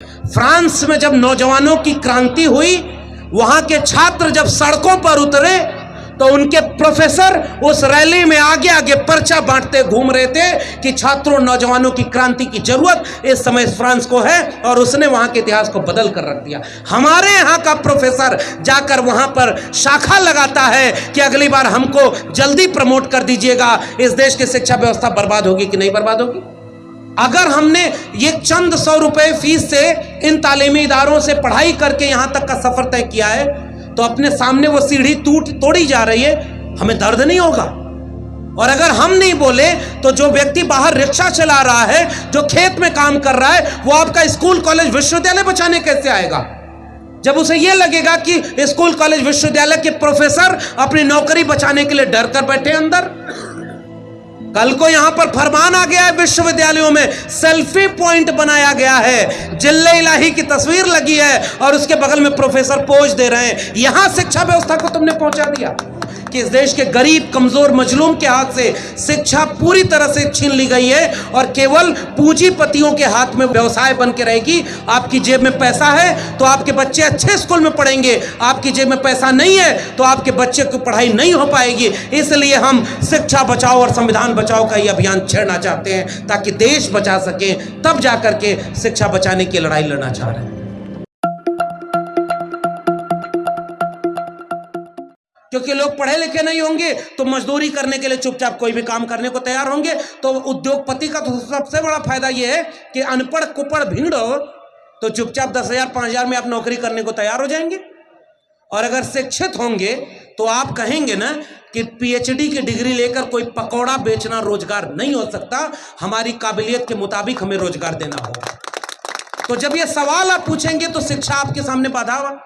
France में जब नौजवानों की क्रांति हुई, वहां के छात्र जब सड़कों पर उतरे तो उनके प्रोफेसर उस रैली में आगे आगे पर्चा बांटते घूम रहे थे कि छात्रों, नौजवानों की क्रांति की जरूरत इस समय फ्रांस को है, और उसने वहां के इतिहास को बदल कर रख दिया। हमारे यहां का प्रोफेसर जाकर वहां पर शाखा लगाता है कि अगली बार हमको जल्दी प्रमोट कर दीजिएगा। इस देश की शिक्षा व्यवस्था बर्बाद होगी कि नहीं बर्बाद होगी? अगर हमने ये चंद 100 रुपए फीस से इन तालीमी इदारों से पढ़ाई करके यहां तक का सफर तय किया है, तो अपने सामने वो सीढ़ी तोड़ी जा रही है, हमें दर्द नहीं होगा? और अगर हम नहीं बोले तो जो व्यक्ति बाहर रिक्शा चला रहा है, जो खेत में काम कर रहा है, वो आपका स्कूल कॉलेज विश्वविद्यालय बचाने कैसे आएगा? जब उसे यह लगेगा कि स्कूल कॉलेज विश्वविद्यालय के प्रोफेसर अपनी नौकरी बचाने के लिए डर कर बैठे अंदर। कल को यहां पर फरमान आ गया है, विश्वविद्यालयों में सेल्फी पॉइंट बनाया गया है, जिल्ले इलाही की तस्वीर लगी है और उसके बगल में प्रोफेसर पोज दे रहे हैं। यहां शिक्षा व्यवस्था को तुमने पहुंचा दिया कि इस देश के गरीब, कमजोर, मजलूम के हाथ से शिक्षा पूरी तरह से छीन ली गई है और केवल पूंजीपतियों के हाथ में व्यवसाय बन के रहेगी। आपकी जेब में पैसा है तो आपके बच्चे अच्छे स्कूल में पढ़ेंगे, आपकी जेब में पैसा नहीं है तो आपके बच्चे की पढ़ाई नहीं हो पाएगी। इसलिए हम शिक्षा बचाओ और संविधान बचाओ का ये अभियान छेड़ना चाहते हैं ताकि देश बचा सकें, तब जाकर के शिक्षा बचाने की लड़ाई लड़ना चाह रहे हैं। क्योंकि लोग पढ़े लिखे नहीं होंगे तो मजदूरी करने के लिए चुपचाप कोई भी काम करने को तैयार होंगे। तो उद्योगपति का तो सबसे बड़ा फायदा यह है कि अनपढ़ कुपढ़ भीड़ हो तो चुपचाप 10,000 5,000 में आप नौकरी करने को तैयार हो जाएंगे। और अगर शिक्षित होंगे तो आप कहेंगे ना कि पीएचडी की डिग्री लेकर कोई पकौड़ा बेचना रोजगार नहीं हो सकता, हमारी काबिलियत के मुताबिक हमें रोजगार देना होगा। तो जब ये सवाल आप पूछेंगे तो शिक्षा आपके सामने बाधा हुआ।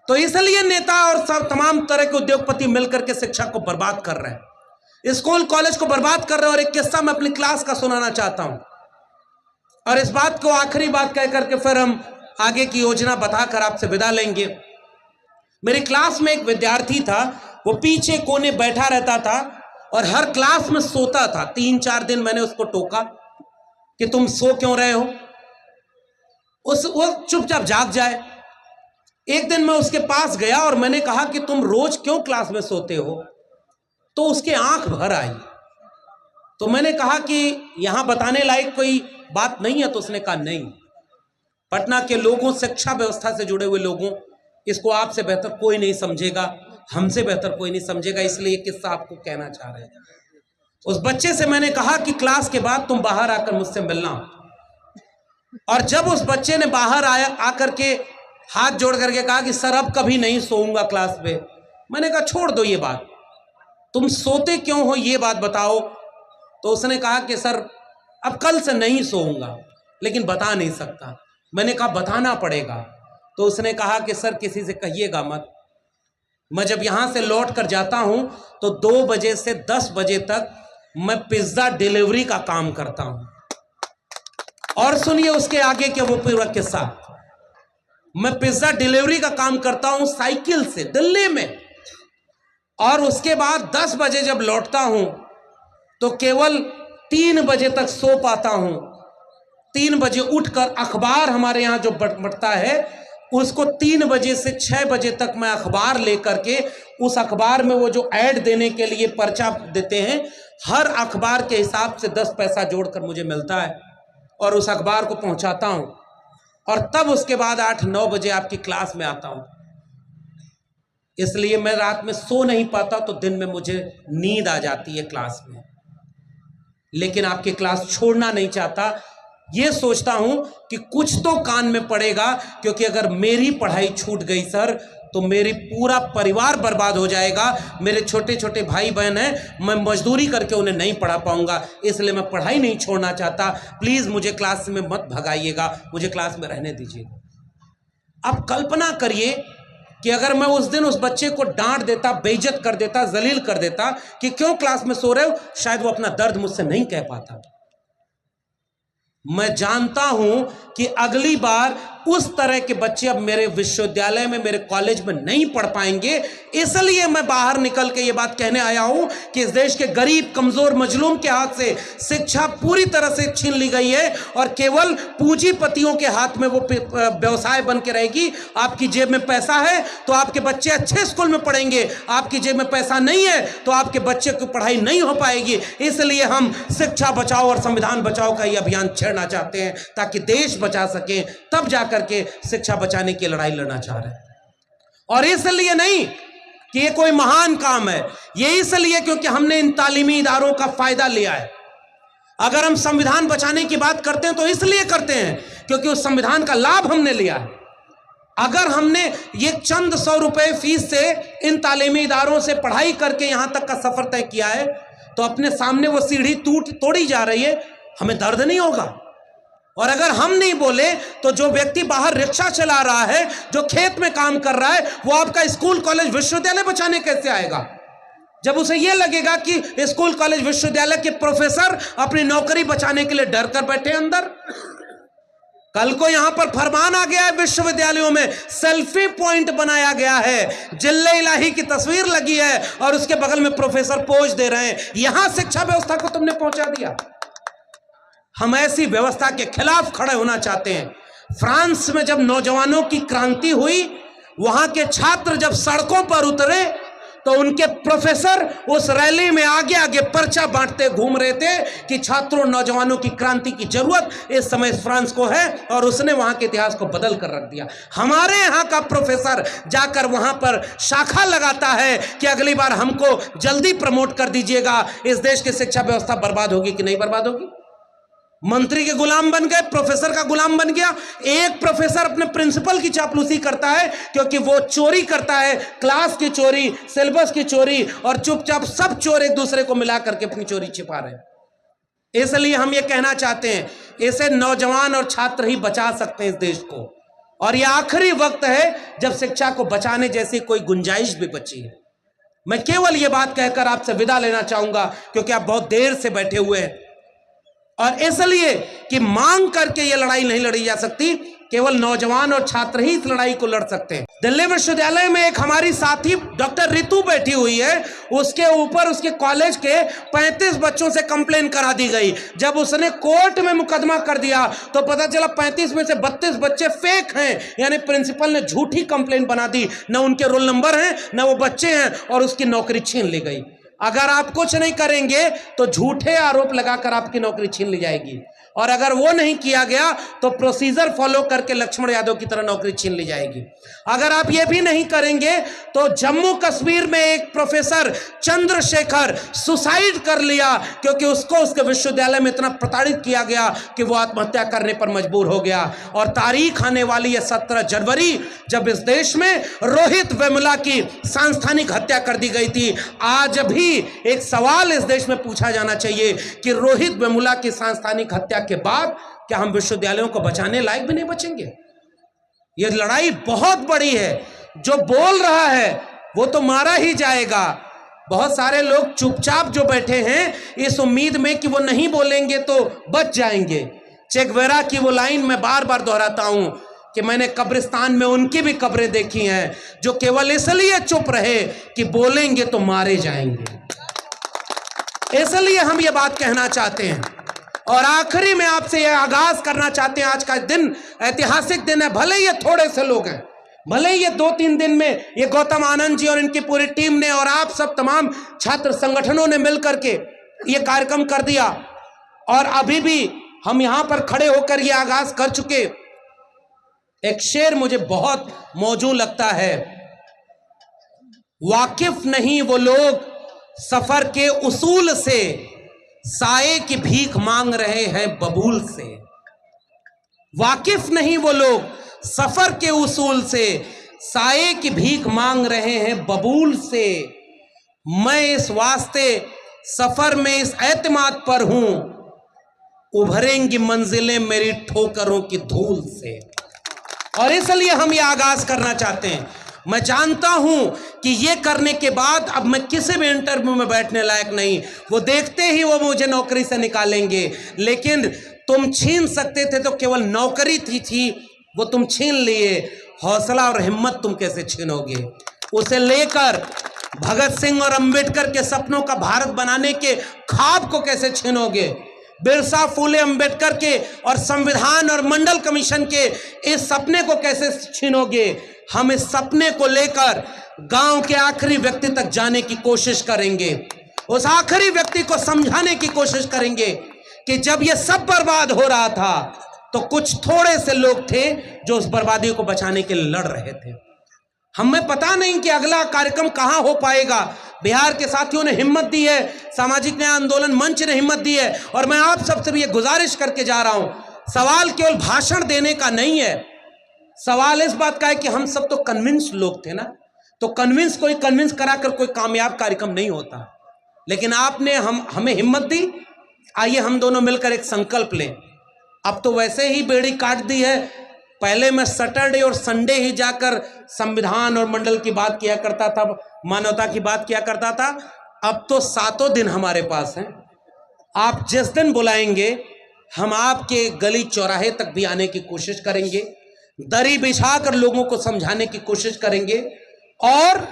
तो इसलिए नेता और सब तमाम तरह के उद्योगपति मिलकर के शिक्षा को बर्बाद कर रहे हैं, स्कूल कॉलेज को बर्बाद कर रहे हैं। और एक किस्सा मैं अपनी क्लास का सुनाना चाहता हूं और इस बात को आखिरी बात कह करके फिर हम आगे की योजना बताकर आपसे विदा लेंगे। मेरी क्लास में एक विद्यार्थी था, वो पीछे कोने बैठा रहता था और हर क्लास में सोता था। 3-4 दिन मैंने उसको टोका कि तुम सो क्यों रहे हो, वो चुपचाप जाग जाए। एक दिन मैं उसके पास गया और मैंने कहा कि तुम रोज क्यों क्लास में सोते हो? तो उसके आंख भर आई। तो मैंने कहा कि यहां बताने लायक कोई बात नहीं है? तो उसने कहा नहीं, पटना के लोगों, शिक्षा व्यवस्था से जुड़े हुए लोगों, इसको आपसे बेहतर कोई नहीं समझेगा, हमसे बेहतर कोई नहीं समझेगा, इसलिए ये किस्सा आपको कहना चाह रहे हैं। उस बच्चे से मैंने कहा कि क्लास के बाद तुम बाहर आकर मुझसे मिलना। और जब उस बच्चे ने बाहर आकर के हाथ जोड़ करके कहा कि सर अब कभी नहीं सोऊंगा क्लास में, मैंने कहा छोड़ दो ये बात, तुम सोते क्यों हो ये बात बताओ। तो उसने कहा कि सर अब कल से नहीं सोऊंगा, लेकिन बता नहीं सकता। मैंने कहा बताना पड़ेगा। तो उसने कहा कि सर किसी से कहिएगा मत, मैं जब यहां से लौट कर जाता हूं तो 2 बजे से 10 बजे तक मैं पिज्जा डिलीवरी का काम करता हूं। और सुनिए उसके आगे के वो पूरा किस्सा। मैं पिज्जा डिलीवरी का काम करता हूं साइकिल से दिल्ली में, और उसके बाद 10 बजे जब लौटता हूं तो केवल 3 बजे तक सो पाता हूं। 3 बजे उठकर अखबार हमारे यहां जो बंटता है उसको 3 बजे से 6 बजे तक मैं अखबार लेकर के, उस अखबार में वो जो ऐड देने के लिए पर्चा देते हैं, हर अखबार के हिसाब से 10 पैसा जोड़कर मुझे मिलता है और उस अखबार को पहुंचाता हूं। और तब उसके बाद 8-9 बजे आपकी क्लास में आता हूं। इसलिए मैं रात में सो नहीं पाता तो दिन में मुझे नींद आ जाती है क्लास में, लेकिन आपकी क्लास छोड़ना नहीं चाहता। ये सोचता हूं कि कुछ तो कान में पड़ेगा, क्योंकि अगर मेरी पढ़ाई छूट गई सर तो मेरी पूरा परिवार बर्बाद हो जाएगा। मेरे छोटे छोटे भाई बहन हैं, मैं मजदूरी करके उन्हें नहीं पढ़ा पाऊंगा, इसलिए मैं पढ़ाई नहीं छोड़ना चाहता। प्लीज मुझे क्लास में मत भगाइएगा, मुझे क्लास में रहने दीजिएगा। अब कल्पना करिए कि अगर मैं उस दिन उस बच्चे को डांट देता, बेइज्जत कर देता, जलील कर देता कि क्यों क्लास में सो रहे हो, शायद वो अपना दर्द मुझसे नहीं कह पाता। मैं जानता हूं कि अगली बार उस तरह के बच्चे अब मेरे विश्वविद्यालय में, मेरे कॉलेज में नहीं पढ़ पाएंगे। इसलिए मैं बाहर निकल के ये बात कहने आया हूं कि इस देश के गरीब, कमजोर, मजलूम के हाथ से शिक्षा पूरी तरह से छीन ली गई है और केवल पूंजीपतियों के हाथ में वो व्यवसाय बन के रहेगी। आपकी जेब में पैसा है तो आपके बच्चे अच्छे स्कूल में पढ़ेंगे, आपकी जेब में पैसा नहीं है तो आपके बच्चे की पढ़ाई नहीं हो पाएगी। इसलिए हम शिक्षा बचाओ और संविधान बचाओ का ये अभियान छेड़ना चाहते हैं ताकि देश बचा सके, तब जाकर के शिक्षा बचाने की लड़ाई लड़ना चाह रहे हैं। और इसलिए नहीं कि ये कोई महान काम है, ये इसलिए क्योंकि हमने इन तालीमी इदारों का फायदा लिया है। अगर हम संविधान बचाने की बात करते हैं तो इसलिए करते हैं क्योंकि उस संविधान का लाभ हमने लिया है। अगर हमने ये चंद 100 रुपए फीस से इन तालीमी इदारों से पढ़ाई करके यहां तक का सफर तय किया है तो अपने सामने वो सीढ़ी तोड़ी जा रही है, हमें दर्द नहीं होगा। और अगर हम नहीं बोले तो जो व्यक्ति बाहर रिक्शा चला रहा है, जो खेत में काम कर रहा है, वो आपका स्कूल, कॉलेज, विश्वविद्यालय बचाने कैसे आएगा? जब उसे यह लगेगा कि स्कूल, कॉलेज, विश्वविद्यालय के प्रोफेसर अपनी नौकरी बचाने के लिए डर कर बैठे अंदर। कल को यहां पर फरमान आ गया है, विश्वविद्यालयों में सेल्फी पॉइंट बनाया गया है, जिल्ले इलाही की तस्वीर लगी है और उसके बगल में प्रोफेसर पोज दे रहे हैं। यहां शिक्षा व्यवस्था को तुमने पहुंचा दिया। हम ऐसी व्यवस्था के खिलाफ खड़े होना चाहते हैं। फ्रांस में जब नौजवानों की क्रांति हुई, वहां के छात्र जब सड़कों पर उतरे तो उनके प्रोफेसर उस रैली में आगे आगे पर्चा बांटते घूम रहे थे कि छात्रों, नौजवानों की क्रांति की जरूरत इस समय फ्रांस को है, और उसने वहां के इतिहास को बदल कर रख दिया। हमारे यहाँ का प्रोफेसर जाकर वहां पर शाखा लगाता है कि अगली बार हमको जल्दी प्रमोट कर दीजिएगा। इस देश की शिक्षा व्यवस्था बर्बाद होगी कि नहीं बर्बाद होगी? मंत्री के गुलाम बन गए, प्रोफेसर का गुलाम बन गया। एक प्रोफेसर अपने प्रिंसिपल की चापलूसी करता है क्योंकि वो चोरी करता है, क्लास की चोरी, सिलेबस की चोरी, और चुपचाप सब चोर एक दूसरे को मिला करके अपनी चोरी छिपा रहे हैं। इसलिए हम ये कहना चाहते हैं, इसे नौजवान और छात्र ही बचा सकते हैं इस देश को, और ये आखिरी वक्त है जब शिक्षा को बचाने जैसी कोई गुंजाइश भी बची है। मैं केवल ये बात कहकर आपसे विदा लेना चाहूंगा क्योंकि आप बहुत देर से बैठे हुए हैं, और इसलिए कि मांग करके ये लड़ाई नहीं लड़ी जा सकती, केवल नौजवान और छात्र ही इस लड़ाई को लड़ सकते हैं। दिल्ली विश्वविद्यालय में एक हमारी साथी डॉक्टर रितु बैठी हुई है, उसके ऊपर उसके कॉलेज के 35 बच्चों से कंप्लेन करा दी गई। जब उसने कोर्ट में मुकदमा कर दिया तो पता चला 35 में से 32 बच्चे फेक हैं, यानी प्रिंसिपल ने झूठी कंप्लेन बना दी, न उनके रोल नंबर हैं न वो बच्चे हैं, और उसकी नौकरी छीन ली गई। अगर आप कुछ नहीं करेंगे तो झूठे आरोप लगाकर आपकी नौकरी छीन ली जाएगी, और अगर वो नहीं किया गया तो प्रोसीजर फॉलो करके लक्ष्मण यादव की तरह नौकरी छीन ली जाएगी। अगर आप ये भी नहीं करेंगे तो जम्मू कश्मीर में एक प्रोफेसर चंद्रशेखर सुसाइड कर लिया क्योंकि उसको उसके विश्वविद्यालय में इतना प्रताड़ित किया गया कि वो आत्महत्या करने पर मजबूर हो गया। और तारीख आने वाली है 17 जनवरी, जब इस देश में रोहित वेमुला की सांस्थानिक हत्या कर दी गई थी। आज भी एक सवाल इस देश में पूछा जाना चाहिए कि रोहित वेमुला की सांस्थानिक हत्या के बाद क्या हम विश्वविद्यालयों को बचाने लायक भी नहीं बचेंगे? यह लड़ाई बहुत बड़ी है। जो बोल रहा है वो तो मारा ही जाएगा। बहुत सारे लोग चुपचाप जो बैठे हैं इस उम्मीद में कि वो नहीं बोलेंगे तो बच जाएंगे। चेगवेरा की वो लाइन मैं बार बार दोहराता हूं कि मैंने कब्रिस्तान में उनकी भी कब्रें देखी हैं जो केवल इसलिए चुप रहे कि बोलेंगे तो मारे जाएंगे। इसलिए हम ये बात कहना चाहते हैं। और आखिरी में आपसे यह आगाज करना चाहते हैं, आज का दिन ऐतिहासिक दिन है। भले ये थोड़े से लोग हैं, भले ये 2-3 दिन में ये गौतम आनंद जी और इनकी पूरी टीम ने और आप सब तमाम छात्र संगठनों ने मिलकर के ये कार्यक्रम कर दिया, और अभी भी हम यहां पर खड़े होकर ये आगाज कर चुके। एक शेर मुझे बहुत मौजू लगता है, वाकिफ नहीं वो लोग सफर के उसूल से, साए की भीख मांग रहे हैं बबूल से। वाकिफ नहीं वो लोग सफर के उसूल से, साए की भीख मांग रहे हैं बबूल से। मैं इस वास्ते सफर में इस एतमाद पर हूं, उभरेंगी मंजिलें मेरी ठोकरों की धूल से। और इसलिए हम ये आगाज करना चाहते हैं। मैं जानता हूं कि ये करने के बाद अब मैं किसी भी इंटरव्यू में बैठने लायक नहीं, वो देखते ही वो मुझे नौकरी से निकालेंगे। लेकिन तुम छीन सकते थे तो केवल नौकरी थी वो तुम छीन लिए, हौसला और हिम्मत तुम कैसे छीनोगे? उसे लेकर भगत सिंह और अंबेडकर के सपनों का भारत बनाने के ख्वाब को कैसे छीनोगे? बिरसा फुले अंबेडकर के और संविधान और मंडल कमीशन के इस सपने को कैसे छीनोगे? हम इस सपने को लेकर गांव के आखिरी व्यक्ति तक जाने की कोशिश करेंगे, उस आखिरी व्यक्ति को समझाने की कोशिश करेंगे कि जब ये सब बर्बाद हो रहा था तो कुछ थोड़े से लोग थे जो उस बर्बादी को बचाने के लिए लड़ रहे थे। हमें पता नहीं कि अगला कार्यक्रम कहां हो पाएगा। बिहार के साथियों ने हिम्मत दी है, सामाजिक न्याय आंदोलन मंच ने हिम्मत दी है, और मैं आप सबसे भी ये गुजारिश करके जा रहा हूं, सवाल केवल भाषण देने का नहीं है, सवाल इस बात का है कि हम सब तो कन्विंस लोग थे ना, तो कोई कन्विंस कराकर कोई कामयाब कार्यक्रम नहीं होता। लेकिन आपने हमें हिम्मत दी। आइए हम दोनों मिलकर एक संकल्प लें। अब तो वैसे ही बेड़ी काट दी है, पहले मैं सैटरडे और संडे ही जाकर संविधान और मंडल की बात किया करता था, मानवता की बात किया करता था। अब तो 7 दिन हमारे पास हैं। आप जिस दिन बुलाएंगे हम आपके गली चौराहे तक भी आने की कोशिश करेंगे, दरी बिछाकर लोगों को समझाने की कोशिश करेंगे, और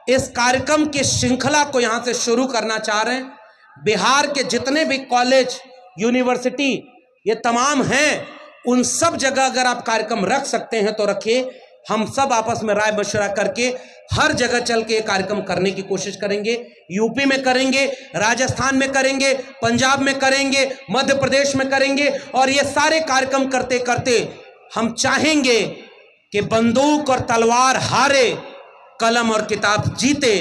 इस कार्यक्रम की श्रृंखला को यहां से शुरू करना चाह रहे हैं। बिहार के जितने भी कॉलेज, यूनिवर्सिटी ये तमाम हैं, उन सब जगह अगर आप कार्यक्रम रख सकते हैं तो रखिए। हम सब आपस में राय मशवरा करके हर जगह चल के कार्यक्रम करने की कोशिश करेंगे। यूपी में करेंगे, राजस्थान में करेंगे, पंजाब में करेंगे, मध्य प्रदेश में करेंगे, और ये सारे कार्यक्रम करते करते हम चाहेंगे कि बंदूक और तलवार हारे, कलम और किताब जीते।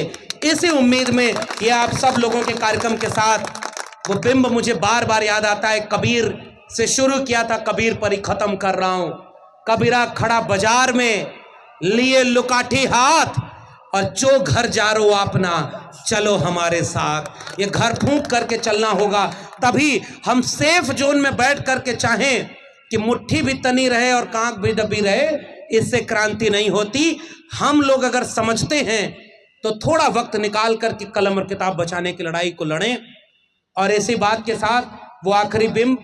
इसी उम्मीद में ये आप सब लोगों के कार्यक्रम के साथ वो बिंब मुझे बार बार याद आता है। कबीर से शुरू किया था, कबीर पर ही खत्म कर रहा हूं। कबीरा खड़ा बाजार में लिए लुकाठी हाथ, और जो घर जा रो अपना चलो हमारे साथ। ये घर फूंक करके चलना होगा, तभी हम सेफ जोन में बैठ करके चाहें कि मुट्ठी भी तनी रहे और कांख भी दबी रहे, इससे क्रांति नहीं होती। हम लोग अगर समझते हैं तो थोड़ा वक्त निकाल करके कलम और किताब बचाने की लड़ाई को लड़ें। और इसी बात के साथ वो आखिरी बिंब